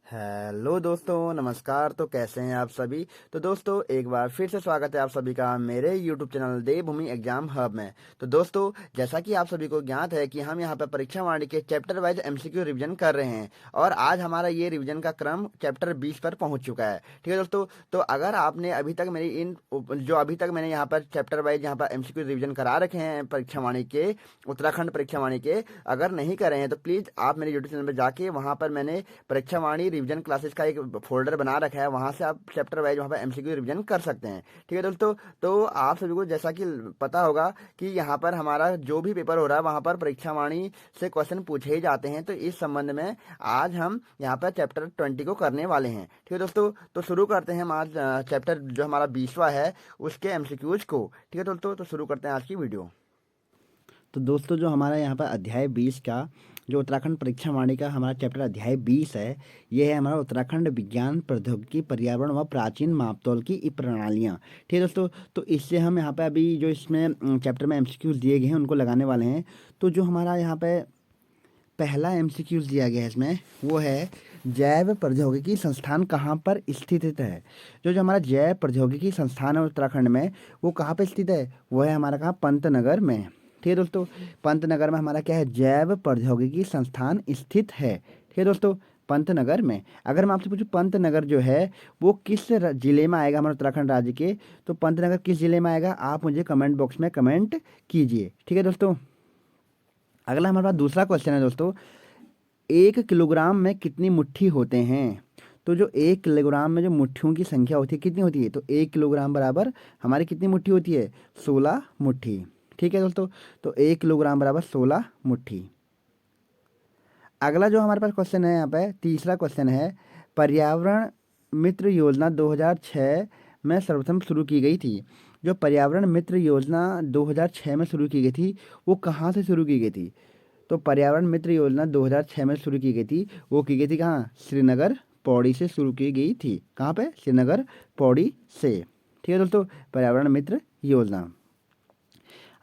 Hello दोस्तों, नमस्कार। तो कैसे हैं आप सभी। तो दोस्तों, एक बार फिर से स्वागत है आप सभी का मेरे यूट्यूब चैनल देवभूमि एग्जाम हब में। तो दोस्तों, जैसा कि आप सभी को ज्ञात है कि हम यहां पर परीक्षा वाणी के चैप्टर वाइज एमसीक्यू रिवीजन कर रहे हैं और आज हमारा ये रिवीजन का क्रम चैप्टर 20 पर पहुंच चुका है। ठीक है दोस्तों, तो अगर आपने अभी तक मेरी अभी तक मैंने यहाँ पर चैप्टर वाइज यहाँ पर एमसीक्यू रिवीजन करा रखे हैं परीक्षा वाणी के, उत्तराखंड परीक्षा वाणी के, अगर नहीं करे हैं तो प्लीज़ आप मेरे यूट्यूब चैनल पर जाके वहाँ पर मैंने परीक्षा वाणी रिवीजन क्लासेस का एक फोल्डर बना रखा है, वहाँ से आप चैप्टर वाइज वहाँ पर एमसीक्यू रिवीजन कर सकते हैं। ठीक है दोस्तों, तो आप सभी को जैसा कि पता होगा कि यहाँ पर हमारा जो भी पेपर हो रहा है वहाँ पर परीक्षा वाणी से क्वेश्चन पूछे ही जाते हैं। तो इस संबंध में आज हम यहाँ पर चैप्टर 20 को करने वाले हैं। ठीक है दोस्तों, तो शुरू करते हैं हम आज चैप्टर जो हमारा 20वां है उसके एमसीक्यूज को। ठीक है दोस्तों, तो शुरू करते हैं आज की वीडियो। तो दोस्तों, जो हमारा यहाँ पर अध्याय 20 का जो उत्तराखंड परीक्षा वाणी का हमारा चैप्टर अध्याय 20 है, ये है हमारा उत्तराखंड विज्ञान प्रौद्योगिकी पर्यावरण व प्राचीन मापतौल की प्रणालियाँ। ठीक है दोस्तों, तो इससे हम यहाँ पे अभी जो इसमें चैप्टर में एमसीक्यूज दिए गए हैं उनको लगाने वाले हैं। तो जो हमारा यहाँ पे पहला एमसीक्यूज दिया गया है इसमें वो है जैव प्रौद्योगिकी संस्थान कहाँ पर स्थित है। जो जो हमारा जैव प्रौद्योगिकी संस्थान है उत्तराखंड में, वो कहाँ पर स्थित है, वो है हमारा कहाँ, पंतनगर में। ठीक है दोस्तों, पंतनगर में हमारा क्या है, जैव प्रौद्योगिकी संस्थान स्थित है। ठीक है दोस्तों, पंतनगर में। अगर मैं आपसे पूछूं पंतनगर जो है वो किस जिले में आएगा हमारे उत्तराखंड राज्य के, तो पंतनगर किस जिले में आएगा आप मुझे कमेंट बॉक्स में कमेंट कीजिए। ठीक है दोस्तों, अगला हमारे पास दूसरा क्वेश्चन है दोस्तों, 1 किलोग्राम में कितनी मुट्ठी होते हैं। तो जो 1 किलोग्राम में जो मुट्ठियों की संख्या होती है कितनी होती है, तो 1 किलोग्राम बराबर हमारी कितनी मुट्ठी होती है, 16 मुट्ठी। ठीक है दोस्तों, तो 1 किलोग्राम बराबर 16 मुट्ठी। अगला जो हमारे पास क्वेश्चन है यहाँ पे तीसरा क्वेश्चन है, पर्यावरण मित्र योजना 2006 में सर्वप्रथम शुरू की गई थी। जो पर्यावरण मित्र योजना 2006 में शुरू की गई थी वो कहाँ से शुरू की गई थी, तो पर्यावरण मित्र योजना 2006 में शुरू की गई थी, वो की गई थी कहाँ, श्रीनगर पौड़ी से शुरू की गई थी। कहाँ पे, श्रीनगर पौड़ी से। ठीक है दोस्तों, पर्यावरण मित्र योजना।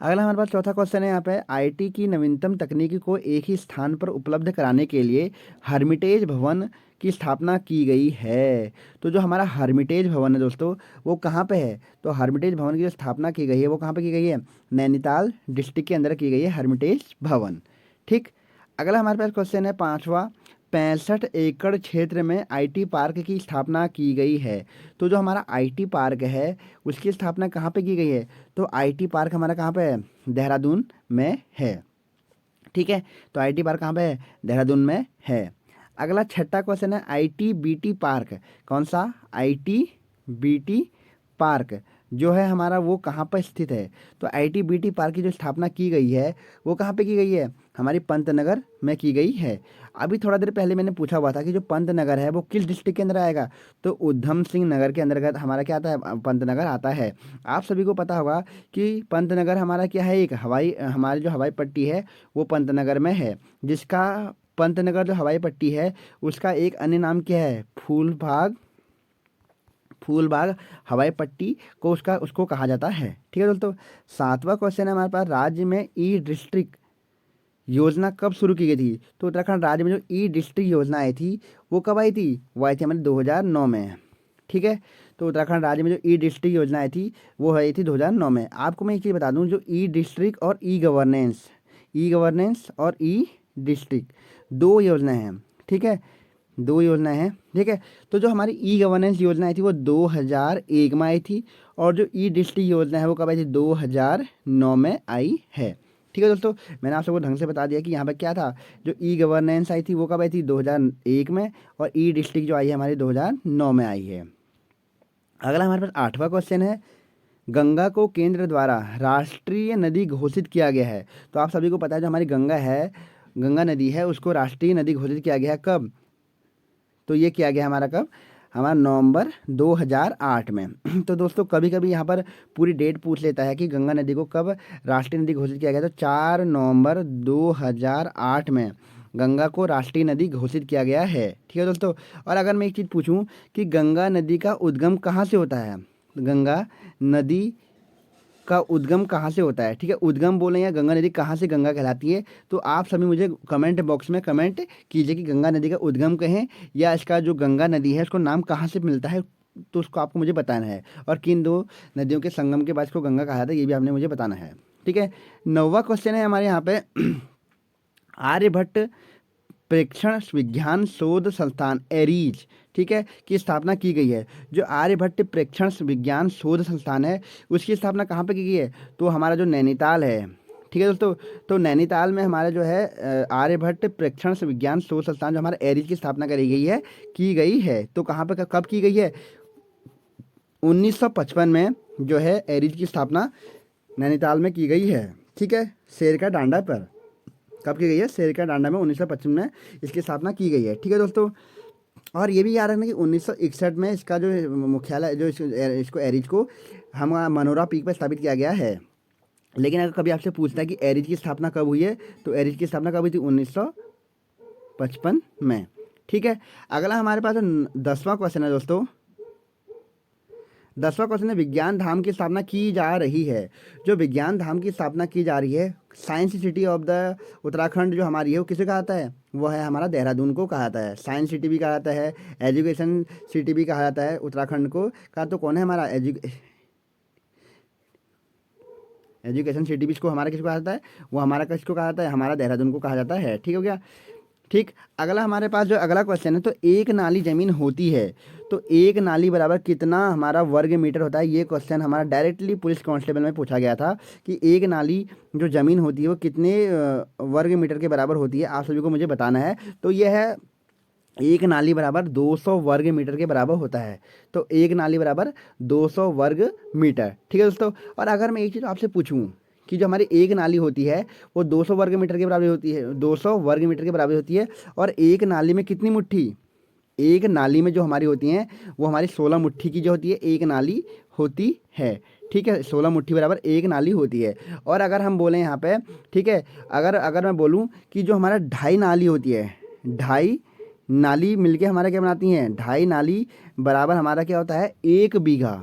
अगला हमारे पास चौथा क्वेश्चन है यहाँ पे, आईटी की नवीनतम तकनीकी को एक ही स्थान पर उपलब्ध कराने के लिए हर्मिटेज भवन की स्थापना की गई है। तो जो हमारा हर्मिटेज भवन है दोस्तों वो कहाँ पे है, तो हर्मिटेज भवन की जो स्थापना की गई है वो कहाँ पे की गई है, नैनीताल डिस्ट्रिक्ट के अंदर की गई है हर्मिटेज भवन। ठीक, अगला हमारे पास क्वेश्चन है पाँचवा, 65 एकड़ क्षेत्र में आईटी पार्क की स्थापना की गई है। तो जो हमारा आईटी पार्क है उसकी स्थापना कहाँ पे की गई है, तो आईटी पार्क हमारा कहाँ पे है, देहरादून में है। ठीक है, तो आईटी पार्क कहाँ पे है, देहरादून में है। अगला छठा क्वेश्चन है, आईटीबीटी पार्क, कौन सा, आईटीबीटी पार्क जो है हमारा वो कहाँ पर स्थित है, तो आईटीबीटी पार्क की जो स्थापना की गई है वो कहाँ पे की गई है, हमारी पंतनगर में की गई है। अभी थोड़ा देर पहले मैंने पूछा हुआ था कि जो पंतनगर है वो किस डिस्ट्रिक्ट के अंदर आएगा, तो उधम सिंह नगर के अंतर्गत हमारा क्या आता है, पंतनगर आता है। आप सभी को पता होगा कि पंतनगर हमारा क्या है, एक हमारी जो हवाई पट्टी है वो पंतनगर में है, जिसका पंतनगर जो हवाई पट्टी है उसका एक अन्य नाम क्या है, फूलबाग हवाई पट्टी को उसको कहा जाता है। ठीक है दोस्तों, सातवां क्वेश्चन है हमारे पास, राज्य में ई डिस्ट्रिक्ट योजना कब शुरू की गई थी। तो उत्तराखंड राज्य में जो ई डिस्ट्रिक्ट योजना आई थी वो कब आई थी, वो आई थी हमारे 2009 में। ठीक है, तो उत्तराखंड राज्य में जो ई डिस्ट्रिक्ट योजना आई थी वो आई थी 2009 में। आपको मैं एक चीज़ बता दूं, जो ई डिस्ट्रिक्ट और ई गवर्नेंस और ई डिस्ट्रिक्ट दो योजनाएं हैं। ठीक है, दो योजनाएं हैं। ठीक है, तो जो हमारी ई गवर्नेंस योजना आई थी वो 2001 में आई थी और जो ई डिस्ट्रिक्ट योजना है वो कब आई थी, 2009 में आई है। ठीक है दोस्तों, मैंने आप सबको ढंग से बता दिया कि यहाँ पर क्या था, जो ई गवर्नेंस आई थी वो कब आई थी, 2001 में, और ई डिस्ट्रिक्ट जो आई है हमारी 2009 में आई है। अगला हमारे पास आठवां क्वेश्चन है, गंगा को केंद्र द्वारा राष्ट्रीय नदी घोषित किया गया है। तो आप सभी को पता है जो हमारी गंगा नदी है उसको राष्ट्रीय नदी घोषित किया गया है कब, तो ये किया गया हमारा कब, हमारा नवंबर 2008 में। तो दोस्तों कभी कभी यहाँ पर पूरी डेट पूछ लेता है कि गंगा नदी को कब राष्ट्रीय नदी घोषित किया गया, तो 4 नवंबर 2008 में गंगा को राष्ट्रीय नदी घोषित किया गया है। ठीक है दोस्तों, और अगर मैं एक चीज़ पूछूं कि गंगा नदी का उद्गम कहाँ से होता है, गंगा नदी का उद्गम कहाँ से होता है, ठीक है, उद्गम बोले या गंगा नदी कहाँ से गंगा कहलाती है, तो आप सभी मुझे कमेंट बॉक्स में कमेंट कीजिए कि गंगा नदी का उद्गम कहें या इसका जो गंगा नदी है उसको नाम कहाँ से मिलता है, तो उसको आपको मुझे बताना है। और किन दो नदियों के संगम के बाद इसको गंगा कहा जाता है ये भी आपने मुझे बताना है, ठीक है। 9वां क्वेश्चन है हमारे यहाँ पे आर्यभट्ट प्रेक्षण विज्ञान शोध संस्थान एरीज, ठीक है, की स्थापना की गई है। जो आर्यभट्ट प्रेक्षण विज्ञान शोध संस्थान है उसकी स्थापना कहाँ पे की गई है, तो हमारा जो नैनीताल है, ठीक है दोस्तों। तो नैनीताल में हमारा जो है आर्यभट्ट प्रेक्षण विज्ञान शोध संस्थान जो हमारा एरीज की स्थापना की गई है। तो कहाँ पे कब की गई है, 1955 में जो है एरीज की स्थापना नैनीताल में की गई है, ठीक है, शेर का डांडा पर। कब की गई है, शेर का डांडा में 1955 में इसकी स्थापना की गई है, ठीक है दोस्तों। और ये भी याद रखना कि 1961 में इसका जो मुख्यालय जो इसको एरीज को हम मनोरा पीक पर स्थापित किया गया है। लेकिन अगर कभी आपसे पूछता है कि एरीज की स्थापना कब हुई है, तो एरीज की स्थापना कब हुई थी, 1955 में, ठीक है। अगला हमारे पास 10वां क्वेश्चन है दोस्तों। 10वां क्वेश्चन है विज्ञान धाम की स्थापना की जा रही है। जो विज्ञान धाम की स्थापना की जा रही है, science city of the Uttarakhand जो हमारी है वो किसे कहा जाता है, वो है हमारा देहरादून को कहा जाता है। साइंस सिटी भी कहा जाता है, एजुकेशन सिटी भी कहा जाता है उत्तराखंड को का। तो कौन है हमारा एजुकेशन सिटी भी इसको हमारा किसको कहा जाता है, वो हमारा किसको कहा जाता है, हमारा देहरादून को कहा जाता है, ठीक हो गया। ठीक, अगला हमारे पास जो अगला क्वेश्चन है, तो एक नाली जमीन होती है तो एक नाली बराबर कितना हमारा वर्ग मीटर होता है। ये क्वेश्चन हमारा डायरेक्टली पुलिस कांस्टेबल में पूछा गया था कि एक नाली जो ज़मीन होती है वो कितने वर्ग मीटर के बराबर होती है, आप सभी को मुझे बताना है। तो यह है एक नाली बराबर 200 वर्ग मीटर के बराबर होता है। तो एक नाली बराबर 200 वर्ग मीटर, ठीक है दोस्तों। और अगर मैं एक चीज़ आपसे पूछूं कि जो हमारी एक नाली होती है वो 200 वर्ग मीटर के बराबर होती है, 200 वर्ग मीटर के बराबर होती है। और एक नाली में कितनी मुट्ठी, एक नाली में जो हमारी होती हैं वो हमारी 16 मुट्ठी की जो होती है एक नाली होती है, ठीक है। 16 मुट्ठी बराबर एक नाली होती है। और अगर हम बोलें यहाँ पे, ठीक है, अगर अगर मैं बोलूँ कि जो हमारा 2.5 नाली होती है, 2.5 नाली मिलके हमारा क्या बनाती हैं, 2.5 नाली बराबर हमारा क्या होता है, 1 बीघा,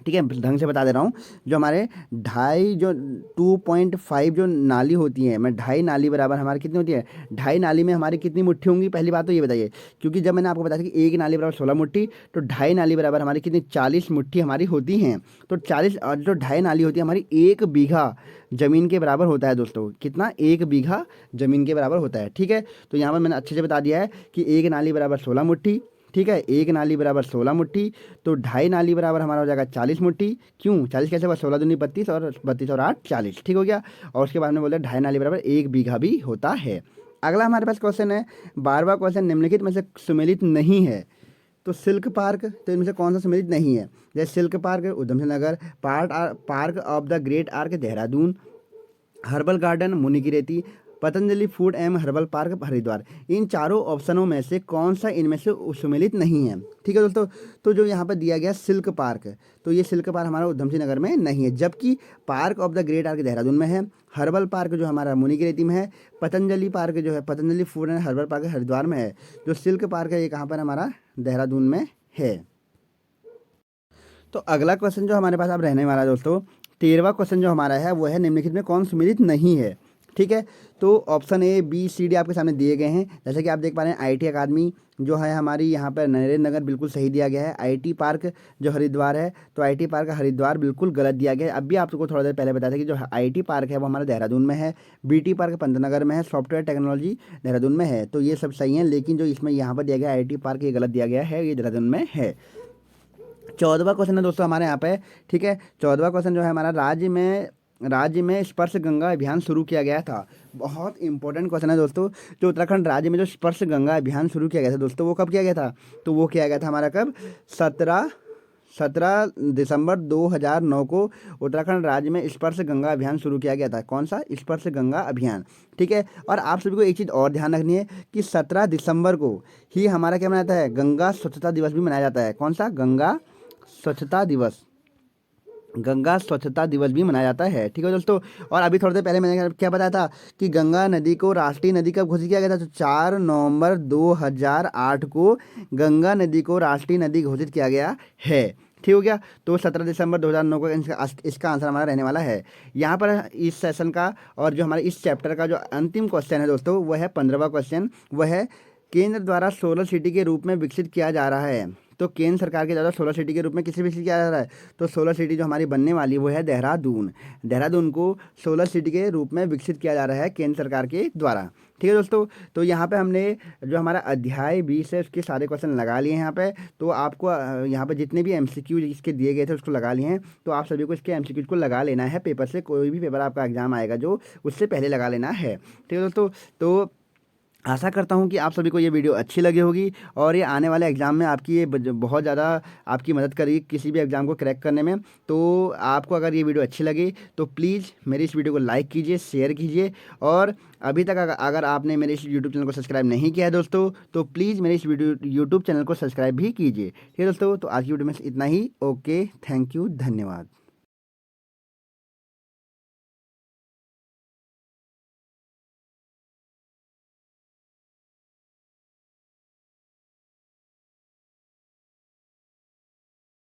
ठीक है। ढंग से बता दे रहा हूँ, जो हमारे 2.5 जो 2.5 जो नाली होती है, मैं 2.5 नाली बराबर हमारी कितनी होती है, 2.5 नाली में हमारी कितनी मुट्ठी होंगी, पहली बात तो ये बताइए। क्योंकि जब मैंने आपको बताया कि एक नाली बराबर 16 मुट्ठी, तो 2.5 नाली बराबर हमारी कितनी 40 मुट्ठी हमारी होती हैं। तो 40 और जो 2.5 नाली होती है हमारी 1 बीघा ज़मीन के बराबर होता है दोस्तों। कितना, 1 बीघा ज़मीन के बराबर होता है, ठीक है। तो यहाँ पर मैंने अच्छे से बता दिया है कि एक नाली बराबर 16 मुट्ठी, ठीक है, एक नाली बराबर 16 मुट्ठी। तो 2.5 नाली बराबर हमारा हो जाएगा 40 मुट्ठी। क्यों 40 कैसे हुआ, 16 दूनी 32 और 32 और 8 40, ठीक हो गया। और उसके बाद में बोलते हैं 2.5 नाली बराबर 1 बीघा भी होता है। अगला हमारे पास क्वेश्चन है 12वां क्वेश्चन, निम्नलिखित में से सुमेलित नहीं है। तो सिल्क पार्क, तो इनमें से कौन सा सम्मिलित नहीं है, जैसे silk park Udham Singh Nagar, park of the great arc Dehradun, herbal garden Munikireti, Patanjali food एवं हर्बल पार्क हरिद्वार। इन चारों ऑप्शनों में से कौन सा इनमें से सम्मिलित नहीं है, ठीक है दोस्तों। तो जो यहाँ पर दिया गया सिल्क पार्क, तो ये सिल्क पार्क हमारा उधम सिंह नगर में नहीं है, जबकि park of the great arc Dehradun में है, हर्बल पार्क जो हमारा मुनिकीरेती में है, पतंजलि पार्क जो है Patanjali food and herbal park Haridwar में है। जो सिल्क पार्क है ये कहाँ पर हमारा देहरादून में है। तो अगला क्वेश्चन जो हमारे पास अब रहने वाला है दोस्तों, 13वां क्वेश्चन जो हमारा है वो है निम्नलिखित में कौन सम्मिलित नहीं है, ठीक है। तो option A B C D आपके सामने दिए गए हैं। जैसे कि आप देख पा रहे हैं आईटी अकादमी जो है हमारी यहाँ पर नरेंद्र नगर बिल्कुल सही दिया गया है। आईटी पार्क जो हरिद्वार है, तो आईटी पार्क हरिद्वार बिल्कुल गलत दिया गया है। अब भी आपको थोड़ा देर पहले बताया था कि जो आईटी पार्क है वो हमारा देहरादून में है, बीटी पार्क पंतनगर में है, सॉफ्टवेयर टेक्नोलॉजी देहरादून में है। तो ये सब सही है, लेकिन जो इसमें यहाँ पर दिया गया आईटी पार्क ये गलत दिया गया है, ये देहरादून में है। 14वां क्वेश्चन है दोस्तों हमारे यहाँ पे, ठीक है। 14वां क्वेश्चन जो है हमारा राज्य में स्पर्श गंगा अभियान शुरू किया गया था। बहुत इंपॉर्टेंट क्वेश्चन है दोस्तों। जो उत्तराखंड राज्य में जो स्पर्श गंगा अभियान शुरू किया गया था दोस्तों, वो कब किया गया था, तो वो किया गया था हमारा कब, 17 दिसंबर 2009 को उत्तराखंड राज्य में स्पर्श गंगा अभियान शुरू किया गया था। कौन सा, स्पर्श गंगा अभियान, ठीक है। और आप सभी को एक चीज़ और ध्यान रखनी है कि 17 दिसंबर को ही हमारा क्या मनाया जाता है, गंगा स्वच्छता दिवस भी मनाया जाता है। कौन सा, गंगा स्वच्छता दिवस, गंगा स्वच्छता दिवस भी मनाया जाता है, ठीक है दोस्तों। और अभी थोड़ी देर पहले मैंने क्या बताया था कि गंगा नदी को राष्ट्रीय नदी कब घोषित किया गया था, तो 4 नवंबर 2008 को गंगा नदी को राष्ट्रीय नदी घोषित किया गया है, ठीक हो गया। तो 17 दिसंबर 2009 को इसका आंसर हमारा रहने वाला है। यहाँ पर इस सेशन का और जो हमारे इस चैप्टर का जो अंतिम क्वेश्चन है दोस्तों, वह है 15वां क्वेश्चन। वह है केंद्र द्वारा सोलर सिटी के रूप में विकसित किया जा रहा है। तो केंद्र सरकार के द्वारा सोलर सिटी के रूप में किसे विकसित किया जा रहा है? तो सोलर सिटी जो हमारी बनने वाली वो है देहरादून। देहरादून को सोलर सिटी के रूप में विकसित किया जा रहा है केंद्र सरकार के द्वारा। ठीक है दोस्तों, तो यहाँ पे हमने जो हमारा अध्याय 20 है उसके सारे क्वेश्चन लगा लिए हैं यहाँ पे। तो आपको यहाँ पे जितने भी एमसीक्यू इसके दिए गए थे उसको लगा लिए हैं। तो आप सभी को इसके एमसीक्यू को लगा लेना है पेपर से। कोई भी पेपर आपका एग्जाम आएगा जो, उससे पहले लगा लेना है। ठीक है दोस्तों, तो आशा करता हूँ कि आप सभी को ये वीडियो अच्छी लगी होगी और ये आने वाले एग्ज़ाम में आपकी ये बहुत ज़्यादा आपकी मदद करेगी किसी भी एग्ज़ाम को क्रैक करने में। तो आपको अगर ये वीडियो अच्छी लगी तो प्लीज़ मेरी इस वीडियो को लाइक कीजिए, शेयर कीजिए। और अभी तक अगर आपने मेरे इस यूट्यूब चैनल को सब्सक्राइब नहीं किया है दोस्तों, तो प्लीज़ मेरे इस यूट्यूब चैनल को सब्सक्राइब भी कीजिए। ठीक है दोस्तों, तो आज की वीडियो में इतना ही। ओके, थैंक यू, धन्यवाद।